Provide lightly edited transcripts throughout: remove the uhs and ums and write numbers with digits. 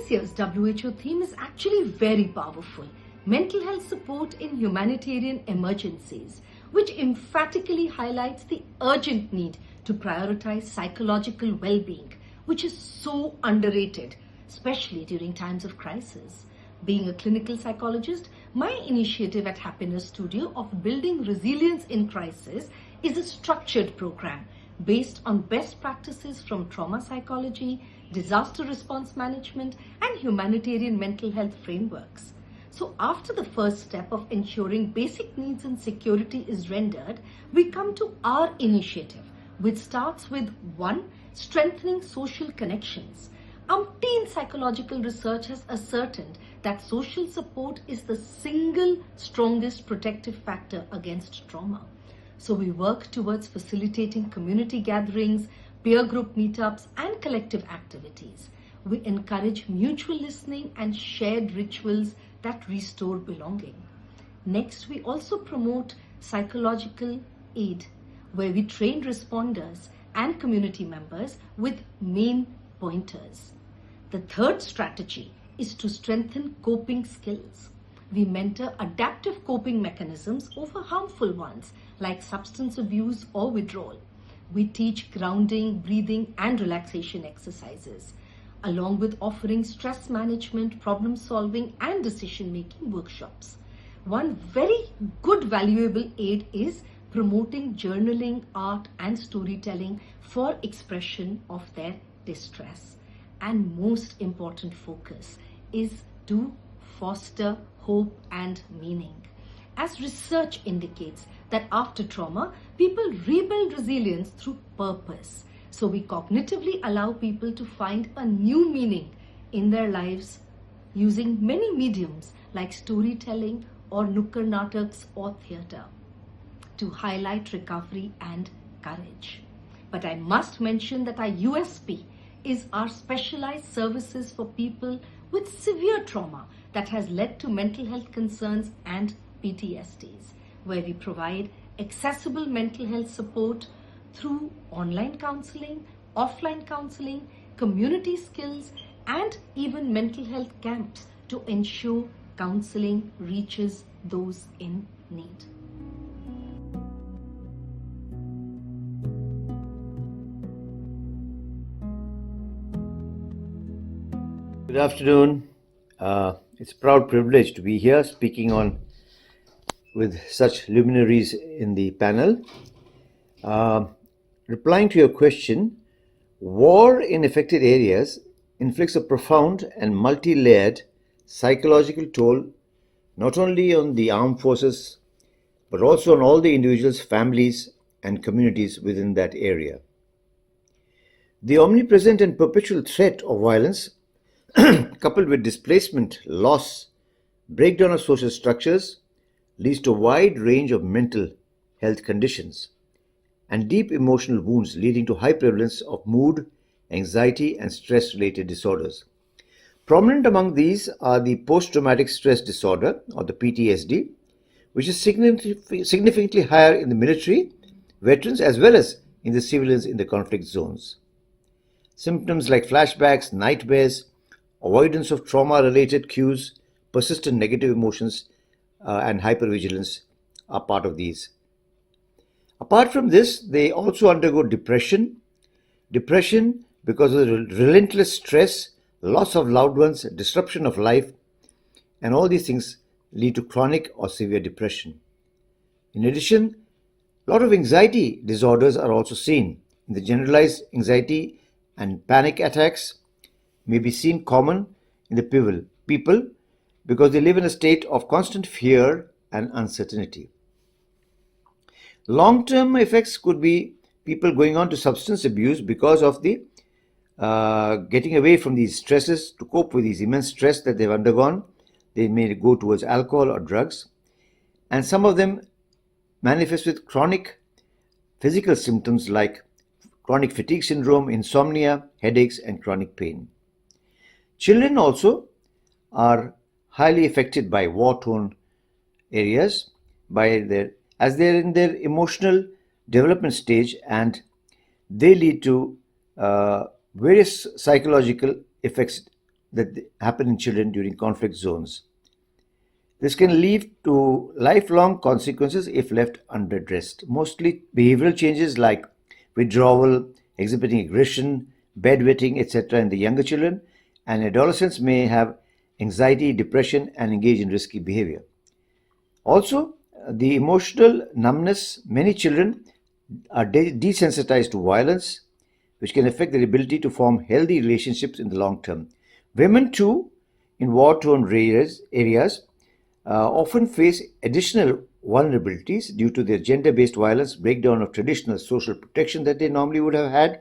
This year's WHO theme is actually very powerful: mental health support in humanitarian emergencies, which emphatically highlights the urgent need to prioritize psychological well-being, which is so underrated, especially during times of crisis. Being a clinical psychologist, my initiative at Happiness Studio of building resilience in crisis is a structured program based on best practices from trauma psychology, disaster response management, and humanitarian mental health frameworks. So after the first step of ensuring basic needs and security is rendered, we come to our initiative, which starts with 1. Strengthening social connections. Umpteen psychological research has ascertained that social support is the single strongest protective factor against trauma. So we work towards facilitating community gatherings, peer group meetups, and collective activities. We encourage mutual listening and shared rituals that restore belonging. Next, we also promote psychological aid, where we train responders and community members with main pointers. The third strategy is to strengthen coping skills. We mentor adaptive coping mechanisms over harmful ones like substance abuse or withdrawal. We teach grounding, breathing, and relaxation exercises, along with offering stress management, problem solving, and decision making workshops. One very good valuable aid is promoting journaling, art, and storytelling for expression of their distress. And most important focus is to foster hope and meaning. As research indicates that after trauma, people rebuild resilience through purpose. So we cognitively allow people to find a new meaning in their lives using many mediums like storytelling or nukkar nataks or theatre to highlight recovery and courage. But I must mention that our USP is our specialized services for people with severe trauma that has led to mental health concerns and PTSDs, where we provide accessible mental health support through online counseling, offline counseling, community skills, and even mental health camps to ensure counseling reaches those in need. Good afternoon. It's a proud privilege to be here speaking on with such luminaries in the panel. Replying to your question, war in affected areas inflicts a profound and multi-layered psychological toll not only on the armed forces but also on all the individuals, families, and communities within that area. The omnipresent and perpetual threat of violence coupled with displacement, loss, breakdown of social structures, leads to a wide range of mental health conditions and deep emotional wounds leading to high prevalence of mood, anxiety, and stress-related disorders. Prominent among these are the post-traumatic stress disorder, or the PTSD, which is significantly higher in the military, veterans, as well as in the civilians in the conflict zones. Symptoms like flashbacks, nightmares, avoidance of trauma-related cues, persistent negative emotions, and hypervigilance are part of these. Apart from this, they also undergo depression because of the relentless stress, loss of loved ones, disruption of life, and all these things lead to chronic or severe depression. In addition, a lot of anxiety disorders are also seen. In the generalized anxiety and panic attacks may be seen common in the people because they live in a state of constant fear and uncertainty. Long-term effects could be people going on to substance abuse because of the getting away from these stresses to cope with these immense stress that they've undergone. They may go towards alcohol or drugs, and some of them manifest with chronic physical symptoms like chronic fatigue syndrome, insomnia, headaches, and chronic pain. Children also are highly affected by war-torn areas as they're in their emotional development stage, and they lead to various psychological effects that happen in children during conflict zones. This can lead to lifelong consequences if left unaddressed. Mostly behavioral changes like withdrawal, exhibiting aggression, bedwetting, etc. in the younger children, and adolescents may have anxiety, depression, and engage in risky behavior. Also, the emotional numbness, many children are desensitized to violence, which can affect their ability to form healthy relationships in the long term. Women, too, in war torn areas often face additional vulnerabilities due to their gender based violence, breakdown of traditional social protection that they normally would have had,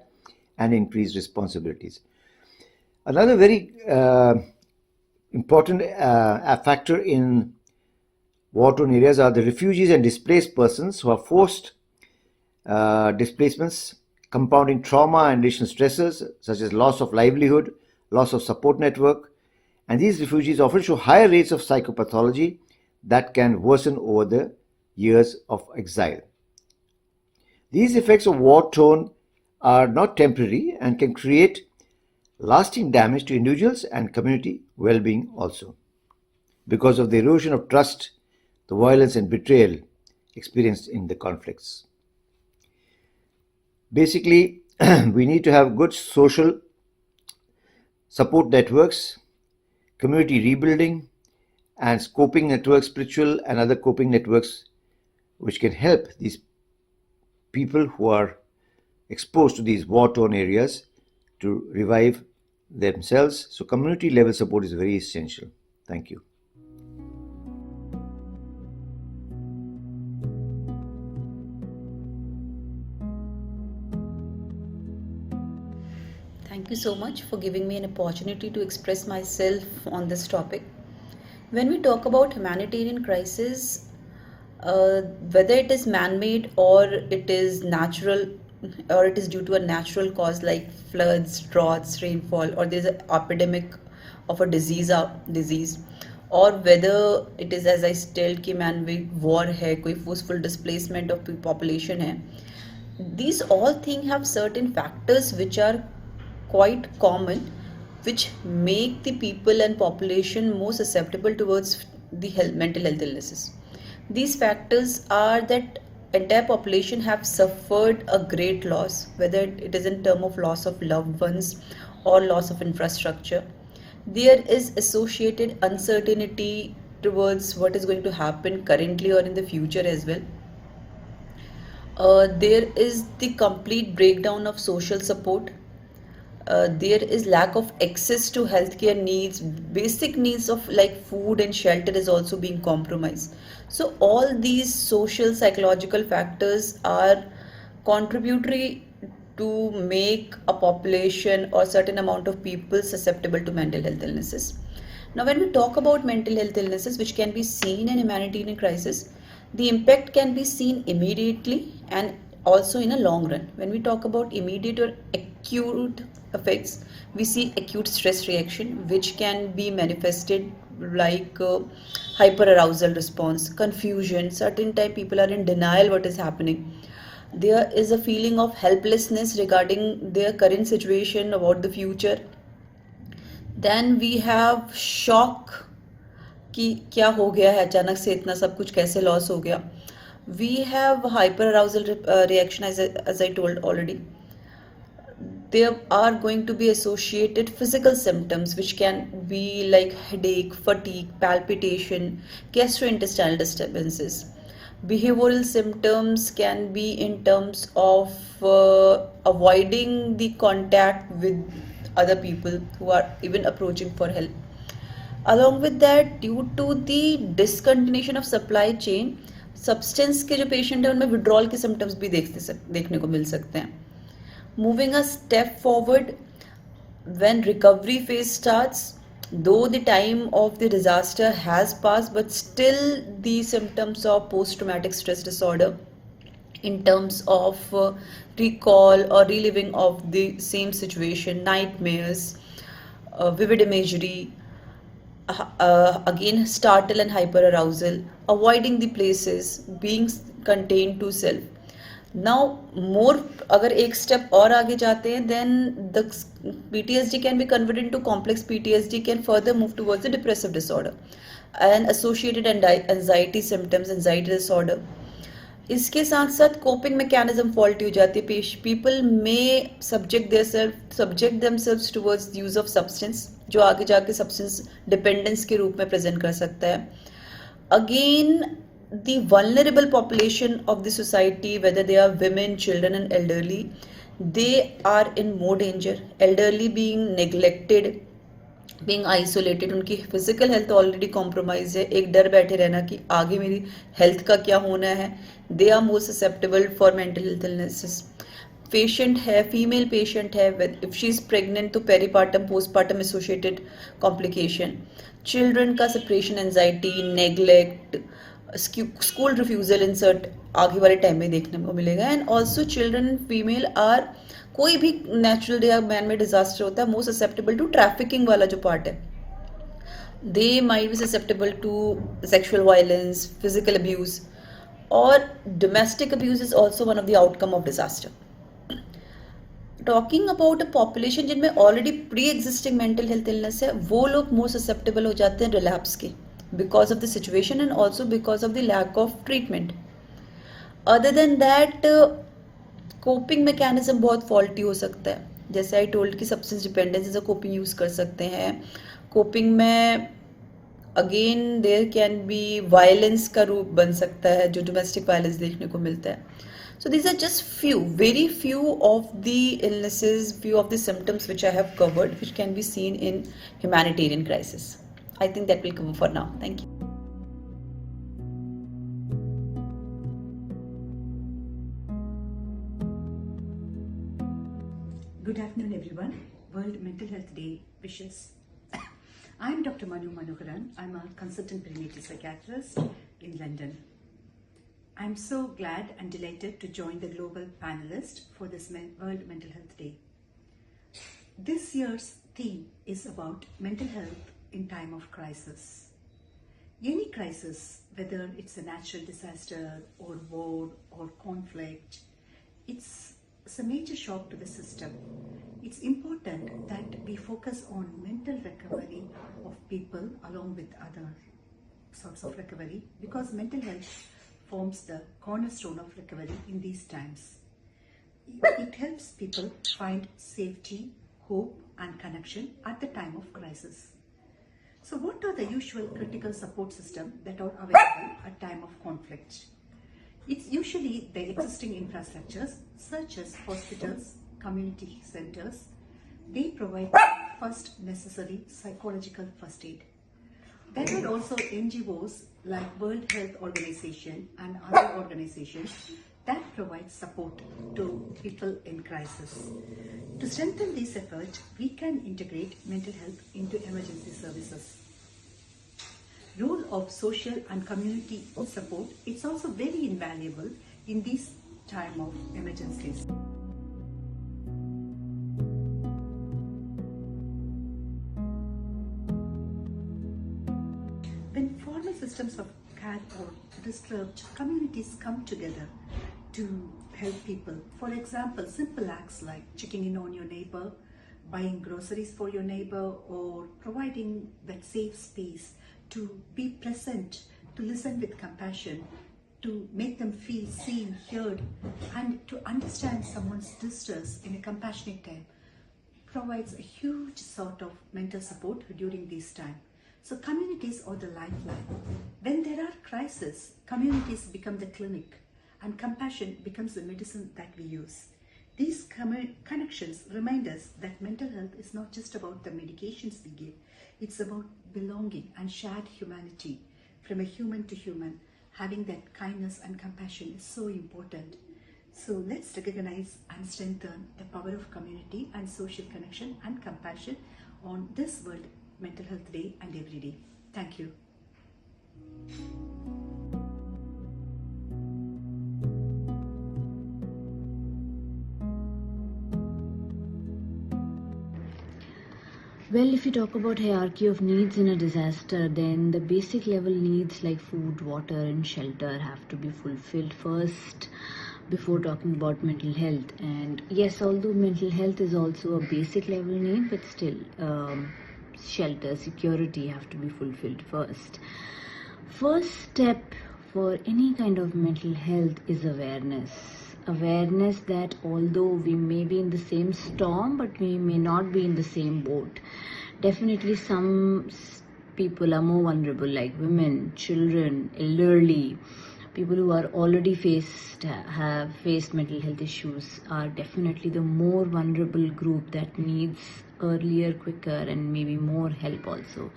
and increased responsibilities. Another very important factor in war torn areas are the refugees and displaced persons who are forced displacements, compounding trauma and additional stresses such as loss of livelihood, loss of support network, and these refugees often show higher rates of psychopathology that can worsen over the years of exile. These effects of war torn are not temporary and can create lasting damage to individuals and community well being also, because of the erosion of trust, the violence, and betrayal experienced in the conflicts. Basically, we need to have good social support networks, community rebuilding, and coping networks, spiritual and other coping networks, which can help these people who are exposed to these war torn areas to revive themselves. So, community level support is very essential. Thank you. Thank you so much for giving me an opportunity to express myself on this topic. When we talk about humanitarian crisis, whether it is man-made or it is natural, or it is due to a natural cause like floods, droughts, rainfall, or there is an epidemic of a disease, or whether it is, as I told, कि man-made war है, कोई forceful displacement of population है, these all things have certain factors which are quite common, which make the people and population more susceptible towards the mental health illnesses. These factors are that entire population have suffered a great loss, whether it is in term of loss of loved ones or loss of infrastructure. There is associated uncertainty towards what is going to happen currently or in the future as well. There is the complete breakdown of social support. There is lack of access to healthcare needs. Basic needs of like food and shelter is also being compromised. So all these social psychological factors are contributory to make a population or certain amount of people susceptible to mental health illnesses. Now when we talk about mental health illnesses which can be seen in humanitarian crisis, the impact can be seen immediately and also in a long run. When we talk about immediate or acute effects, we see acute stress reaction which can be manifested like hyperarousal response, confusion. Certain time people are in denial what is happening. There is a feeling of helplessness regarding their current situation about the future. Then we have shock कि क्या हो गया है अचानक से इतना सब कुछ कैसे लॉस हो गया. We have hyperarousal reaction as I told already. There are going to be associated physical symptoms which can be like headache, fatigue, palpitation, gastrointestinal disturbances. Behavioral symptoms can be in terms of avoiding the contact with other people who are even approaching for help. Along with that, due to the discontinuation of supply chain, substance के जो patient है उनमें withdrawal के symptoms भी देखने को मिल सकते हैं. Moving a step forward, when recovery phase starts, though the time of the disaster has passed, but still the symptoms of post-traumatic stress disorder in terms of recall or reliving of the same situation, nightmares, vivid imagery, again startle and hyperarousal, avoiding the places, being contained to self. Now more अगर एक step और आगे जाते हैं, then the PTSD can be converted into complex PTSD, can further move towards the depressive disorder and associated anxiety symptoms, anxiety disorder. इसके साथ साथ coping mechanism faulty हो जाती है. पीपल में subject themselves towards use of substance, जो आगे जाके सब्सटेंस डिपेंडेंस के रूप में प्रेजेंट कर सकता है. Again the vulnerable population of the society, whether they are women, children and elderly, they are in more danger. Elderly being neglected, being isolated, उनकी फिजिकल हेल्थ ऑलरेडी कॉम्प्रोमाइज है, एक डर बैठे रहना कि आगे मेरी हेल्थ का क्या होना है. They are more susceptible for mental health illnesses. Patient है, फीमेल पेशेंट है, इफ शी इज प्रेग्नेंट तो peripartum postpartum associated complication. Children का separation anxiety, neglect, school refusal insert आगे वाले टाइम में देखने को मिलेगा. And also children and female are, कोई भी नेचुरल या मैन मेड डिजास्टर होता है, मोर ससेप्टेबल टू ट्रैफिकिंग वाला जो पार्ट है. They might be susceptible to sexual violence, physical abuse, और domestic abuse is also one of the outcome of disaster. Talking about a population जिनमें already pre existing mental health illness है, वो लोग more susceptible हो जाते हैं relapse के, because of the situation and also because of the lack of treatment. Other than that, coping mechanism बहुत faulty हो सकता है. जैसे I told कि substance dependence is a coping use कर सकते हैं. coping में again there can be violence का रूप बन सकता है, जो domestic violence देखने को मिलता है. So these are just very few of the illnesses, few of the symptoms which I have covered, which can be seen in humanitarian crisis. I think that will cover for now. Thank you. Good afternoon, everyone. World Mental Health Day wishes. I'm Dr. Manu Manoharan. I'm a consultant perinatal psychiatrist in London. I'm so glad and delighted to join the global panelists for this World Mental Health Day. This year's theme is about mental health in time of crisis. Any crisis, whether it's a natural disaster or war or conflict, it's a major shock to the system. It's important that we focus on mental recovery of people along with other sorts of recovery, because mental health forms the cornerstone of recovery in these times. It helps people find safety, hope and connection at the time of crisis. So what are the usual critical support systems that are available at time of conflict? It's usually the existing infrastructures such as hospitals, community centers. They provide first necessary psychological first aid. There are also NGOs like World Health Organization and other organizations that provide support to people in crisis. To strengthen this effort, we can integrate mental health into emergency services. Role of social and community support, it's also very invaluable in this time of emergencies. When formal systems of care or disturbed, communities come together to help people. For example, simple acts like checking in on your neighbor, buying groceries for your neighbor, or providing that safe space to be present, to listen with compassion, to make them feel seen, heard, and to understand someone's distress in a compassionate time, provides a huge sort of mental support during this time. So communities are the lifeline. When there are crises, communities become the clinic, and compassion becomes the medicine that we use. These connections remind us that mental health is not just about the medications we give, it's about belonging and shared humanity. From a human to human, having that kindness and compassion is so important. So let's recognize and strengthen the power of community and social connection and compassion on this World Mental Health Day and every day. Thank you. Well, if you talk about hierarchy of needs in a disaster, then the basic level needs like food, water and shelter have to be fulfilled first. before talking about mental health. And yes, although mental health is also a basic level need, but still, shelter, security have to be fulfilled first. First step for any kind of mental health is awareness. Awareness that although we may be in the same storm, but we may not be in the same boat. Definitely, some people are more vulnerable, like women, children, elderly. People who are already have faced mental health issues are definitely the more vulnerable group that needs earlier, quicker, and maybe more help also.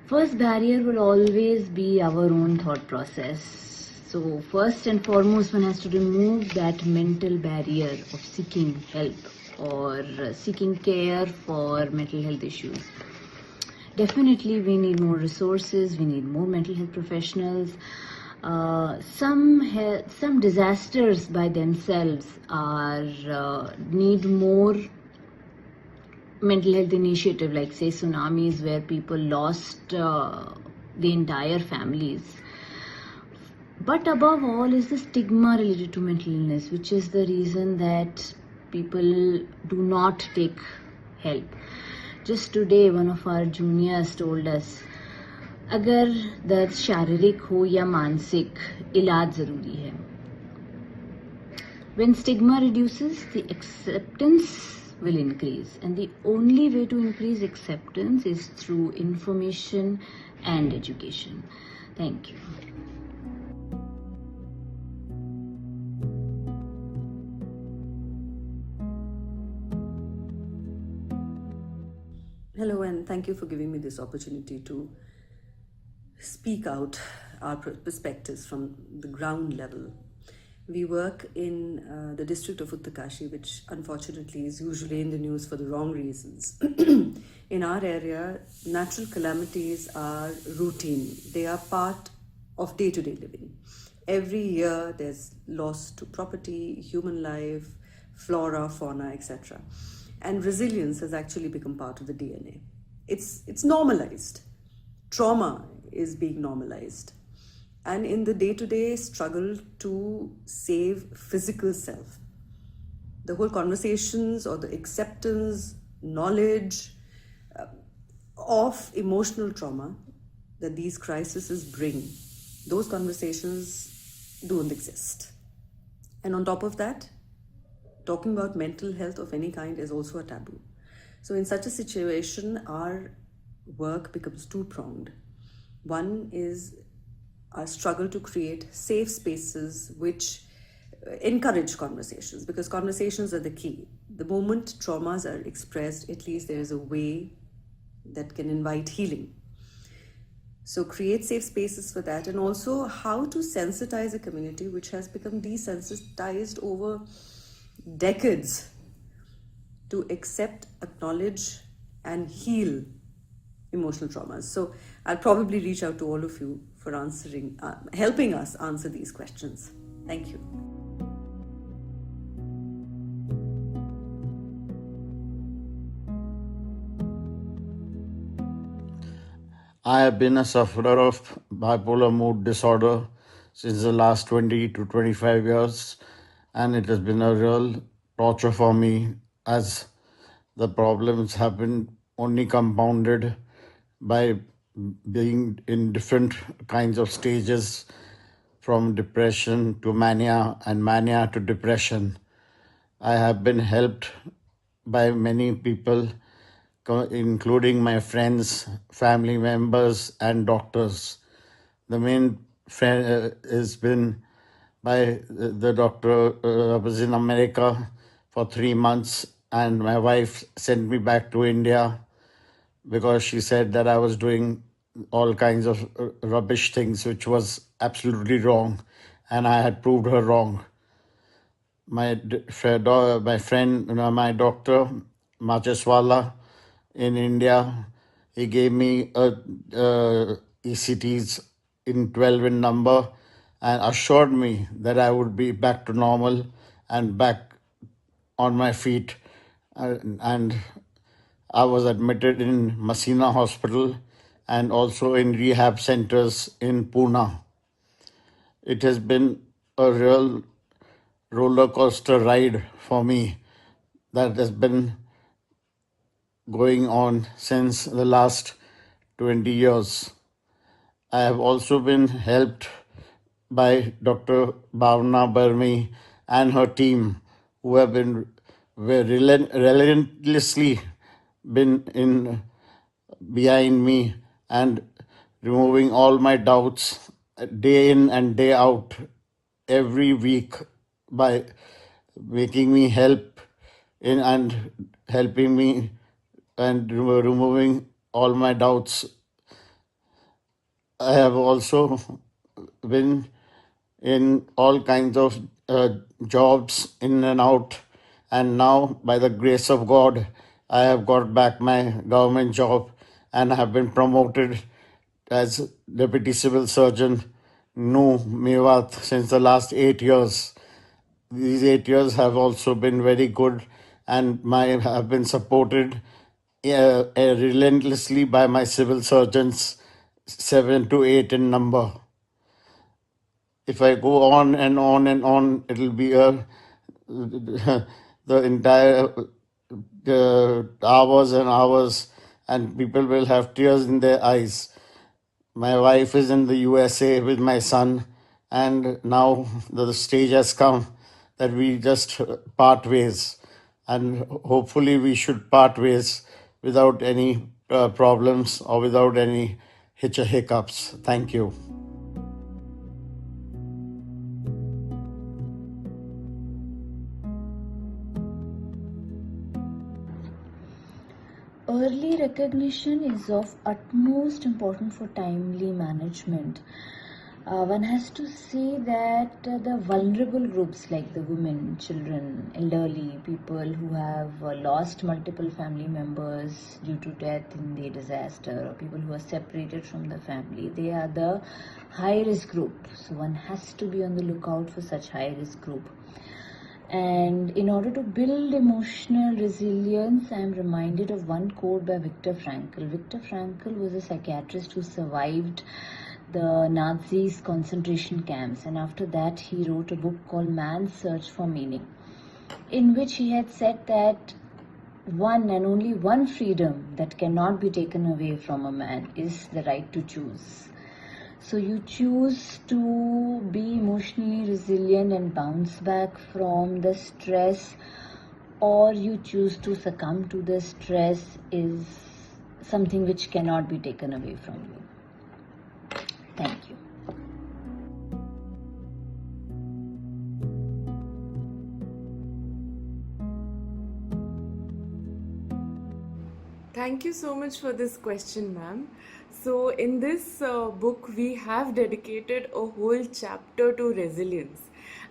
First barrier will always be our own thought process. So first and foremost, one has to remove that mental barrier of seeking help or seeking care for mental health issues. Definitely, we need more resources. We need more mental health professionals. Some disasters by themselves need more mental health initiative, like say tsunamis where people lost the entire families. But above all is the stigma related to mental illness, which is the reason that people do not take help. Just today, one of our juniors told us, अगर दर्द शारीरिक हो या मानसिक, इलाज जरूरी है. When stigma reduces, the acceptance will increase, and the only way to increase acceptance is through information and education. Thank you. Hello, and thank you for giving me this opportunity to speak out our perspectives from the ground level. We work in the district of Uttarkashi, which unfortunately is usually in the news for the wrong reasons. In our area, natural calamities are routine. They are part of day-to-day living. Every year there's loss to property, human life, flora, fauna, etc. And resilience has actually become part of the DNA. It's normalized. Trauma is being normalized. And in the day-to-day struggle to save physical self, the whole conversations or the acceptance, knowledge of emotional trauma that these crises bring, those conversations don't exist. And on top of that, talking about mental health of any kind is also a taboo. So in such a situation, our work becomes two-pronged. One is our struggle to create safe spaces which encourage conversations, because conversations are the key. The moment traumas are expressed, at least there is a way that can invite healing. So create safe spaces for that, and also how to sensitize a community which has become desensitized over decades to accept, acknowledge, and heal emotional traumas. So I'll probably reach out to all of you for helping us answer these questions. Thank you. I have been a sufferer of bipolar mood disorder since the last 20 to 25 years, and it has been a real torture for me, as the problems have been only compounded by being in different kinds of stages, from depression to mania and mania to depression. I have been helped by many people, including my friends, family members, and doctors. The main friend has been by the doctor. I was in America for 3 months, and my wife sent me back to India because she said that I was doing all kinds of rubbish things, which was absolutely wrong, and I had proved her wrong. My friend, my doctor, Macheswala in India, he gave me ECTs in 12 in number and assured me that I would be back to normal and back on my feet. And I was admitted in Masina Hospital and also in rehab centers in Pune. It has been a real roller coaster ride for me that has been going on since the last 20 years. I have also been helped by Dr. Bhavna Barmi and her team, who have been relentlessly been in behind me and removing all my doubts day in and day out every week by making me help in and helping me and removing all my doubts. I have also been in all kinds of jobs in and out, and now by the grace of God I have got back my government job and have been promoted as deputy civil surgeon new Mewat since the last 8 years. These 8 years have also been very good, and my have been supported relentlessly by my civil surgeons, 7 to 8 in number. If I go on and on and on, it'll be the entire hours and hours, and people will have tears in their eyes. My wife is in the USA with my son, and now the stage has come that we just part ways, and hopefully we should part ways without any problems or without any hiccups. Thank you. Early recognition is of utmost importance for timely management. One has to see that the vulnerable groups like the women, children, elderly, people who have lost multiple family members due to death in the disaster, or people who are separated from the family, they are the high risk group. So one has to be on the lookout for such high risk group. And in order to build emotional resilience, I am reminded of one quote by Viktor Frankl. Viktor Frankl was a psychiatrist who survived the Nazis' concentration camps, and after that he wrote a book called Man's Search for Meaning, in which he had said that one and only one freedom that cannot be taken away from a man is the right to choose. So you choose to be emotionally resilient and bounce back from the stress, or you choose to succumb to the stress, is something which cannot be taken away from you. Thank you. Thank you so much for this question, ma'am. So, in this book, we have dedicated a whole chapter to resilience.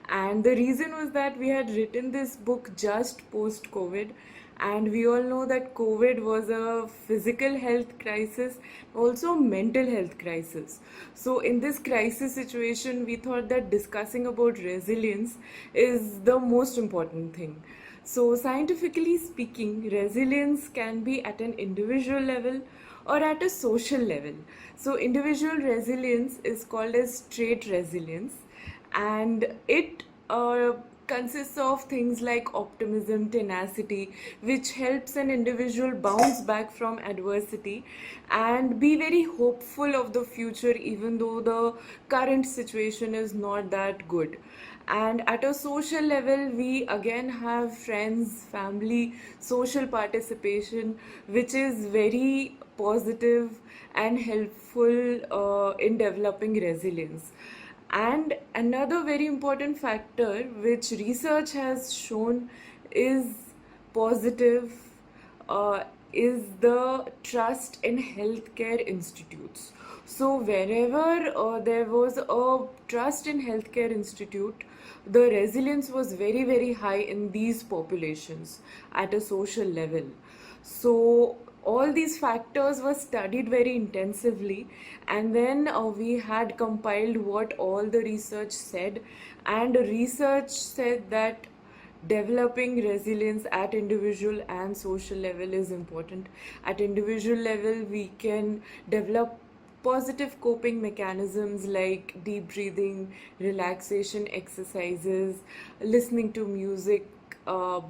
And the reason was that we had written this book just post COVID, and we all know that COVID was a physical health crisis, also mental health crisis. So, in this crisis situation, we thought that discussing about resilience is the most important thing. So, scientifically speaking, resilience can be at an individual level or at a social level. So, individual resilience is called as trait resilience, and it consists of things like optimism, tenacity, which helps an individual bounce back from adversity and be very hopeful of the future, even though the current situation is not that good. And at a social level, we again have friends, family, social participation, which is very positive and helpful in developing resilience. And another very important factor which research has shown is positive is the trust in healthcare institutes. So wherever there was a trust in healthcare institute, the resilience was very, very high in these populations at a social level. So all these factors were studied very intensively, and then we had compiled what all the research said, and research said that developing resilience at individual and social level is important. At individual level, we can develop positive coping mechanisms like deep breathing, relaxation exercises, listening to music, uh,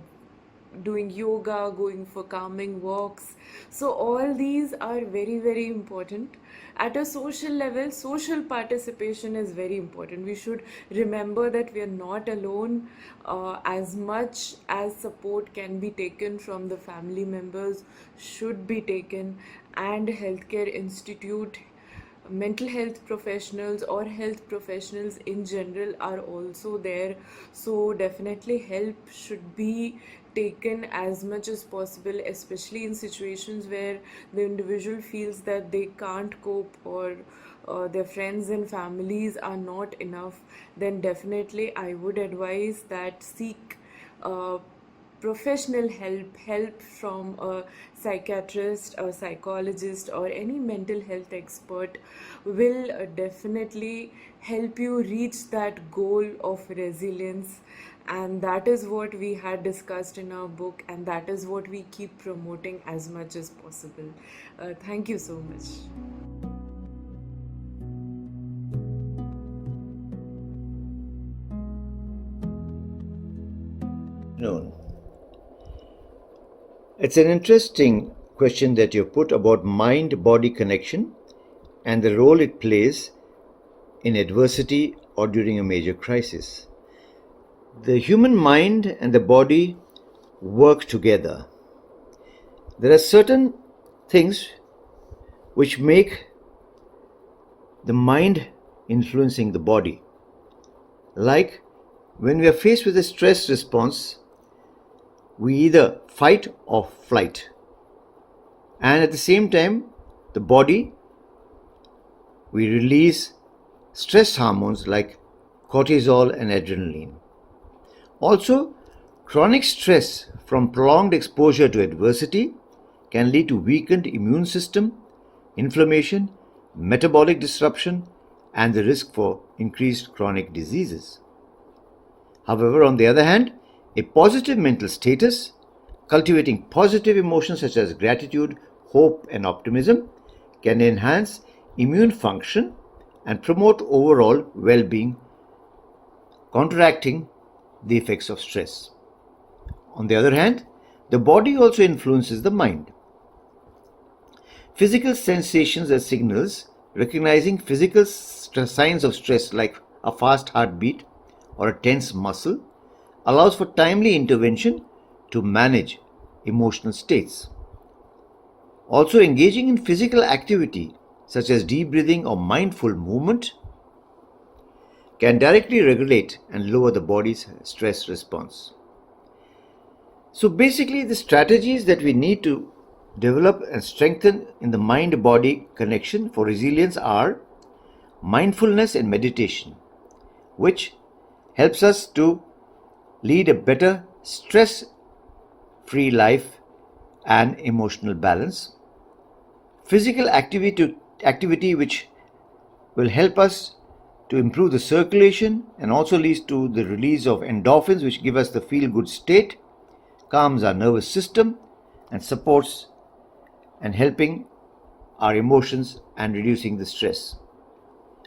doing yoga, going for calming walks. So, all these are very, very important. At a social level, social participation is very important. We should remember that we are not alone. As much as support can be taken from the family members, should be taken, and healthcare institute, mental health professionals or health professionals in general are also there. So definitely help should be taken as much as possible, especially in situations where the individual feels that they can't cope, or their friends and families are not enough. Then definitely I would advise that seek uh, professional help from a psychiatrist, a psychologist, or any mental health expert will definitely help you reach that goal of resilience. And that is what we had discussed in our book, and that is what we keep promoting as much as possible. Thank you so much. Noon. It's an interesting question that you put about mind body connection and the role it plays in adversity or during a major crisis. The human mind and the body work together. There are certain things which make the mind influencing the body. Like when we are faced with a stress response, we either fight or flight. And at the same time, the body, we release stress hormones like cortisol and adrenaline. Also, chronic stress from prolonged exposure to adversity can lead to weakened immune system, inflammation, metabolic disruption, and the risk for increased chronic diseases. However, on the other hand, a positive mental status, cultivating positive emotions such as gratitude, hope, and optimism, can enhance immune function and promote overall well being, counteracting the effects of stress. On the other hand, the body also influences the mind. Physical sensations are signals recognizing physical signs of stress like a fast heartbeat or a tense muscle allows for timely intervention to manage emotional states. Also, engaging in physical activity such as deep breathing or mindful movement can directly regulate and lower the body's stress response. So basically, the strategies that we need to develop and strengthen in the mind-body connection for resilience are mindfulness and meditation, which helps us to lead a better stress-free life and emotional balance. Physical activity which will help us to improve the circulation and also leads to the release of endorphins, which give us the feel-good state, calms our nervous system, and supports and helping our emotions and reducing the stress.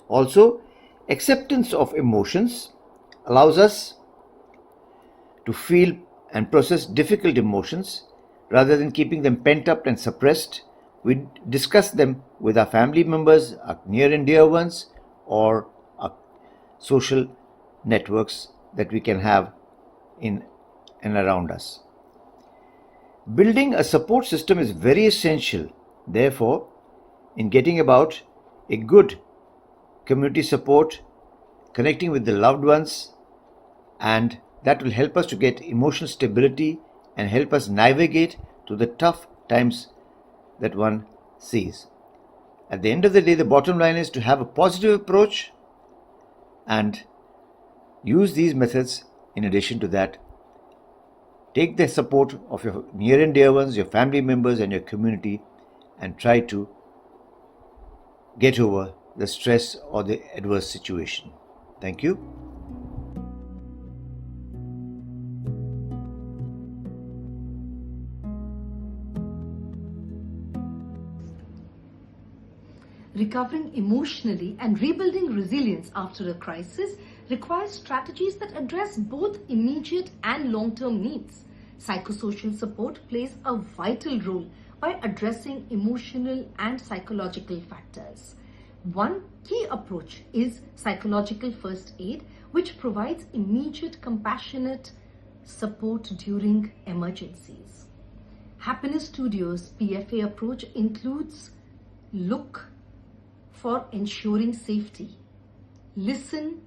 Also, acceptance of emotions allows us to feel and process difficult emotions rather than keeping them pent up and suppressed. We discuss them with our family members, our near and dear ones, or our social networks that we can have in and around us. Building a support system is very essential, therefore, in getting about a good community support, connecting with the loved ones, and that will help us to get emotional stability and help us navigate through the tough times that one sees. At the end of the day, the bottom line is to have a positive approach and use these methods. In addition to that, take the support of your near and dear ones, your family members, and your community, and try to get over the stress or the adverse situation. Thank you. Recovering emotionally and rebuilding resilience after a crisis requires strategies that address both immediate and long-term needs. Psychosocial support plays a vital role by addressing emotional and psychological factors. One key approach is psychological first aid, which provides immediate compassionate support during emergencies. Happiness Studios' PFA approach includes look for ensuring safety, listen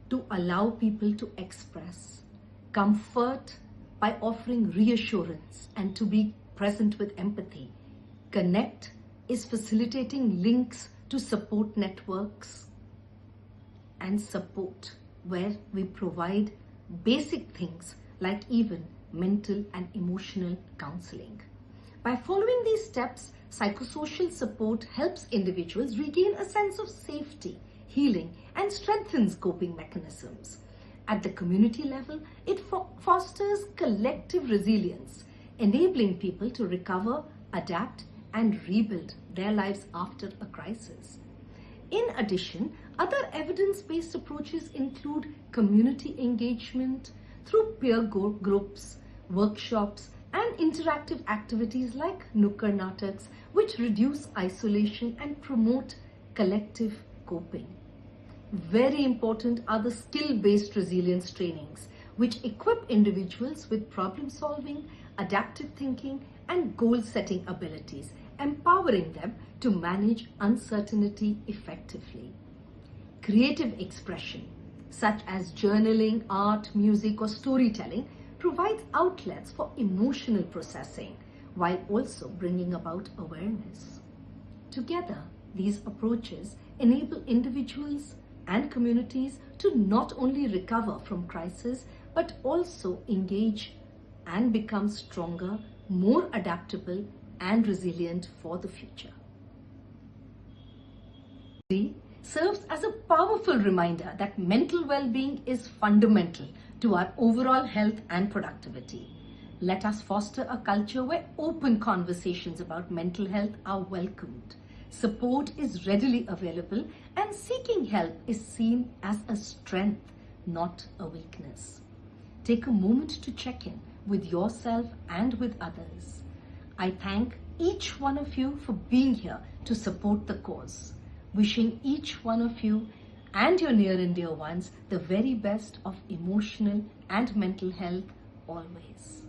to allow people to express, comfort by offering reassurance and to be present with empathy, connect is facilitating links to support networks, and support where we provide basic things like even mental and emotional counseling. By following these steps, psychosocial support helps individuals regain a sense of safety, healing, and strengthens coping mechanisms. At the community level, it fosters collective resilience, enabling people to recover, adapt, and rebuild their lives after a crisis. In addition, other evidence-based approaches include community engagement through peer groups, workshops, and interactive activities like Nukkad Nataks, which reduce isolation and promote collective coping. Very important are the skill-based resilience trainings, which equip individuals with problem-solving, adaptive thinking, and goal-setting abilities, empowering them to manage uncertainty effectively. Creative expression, such as journaling, art, music, or storytelling, provides outlets for emotional processing while also bringing about awareness. Together, these approaches enable individuals and communities to not only recover from crisis but also engage and become stronger, more adaptable, and resilient for the future. Serves as a powerful reminder that mental well-being is fundamental to our overall health and productivity. Let us foster a culture where open conversations about mental health are welcomed. Support is readily available, and seeking help is seen as a strength, not a weakness. Take a moment to check in with yourself and with others. I thank each one of you for being here to support the cause. Wishing each one of you and your near and dear ones the very best of emotional and mental health always.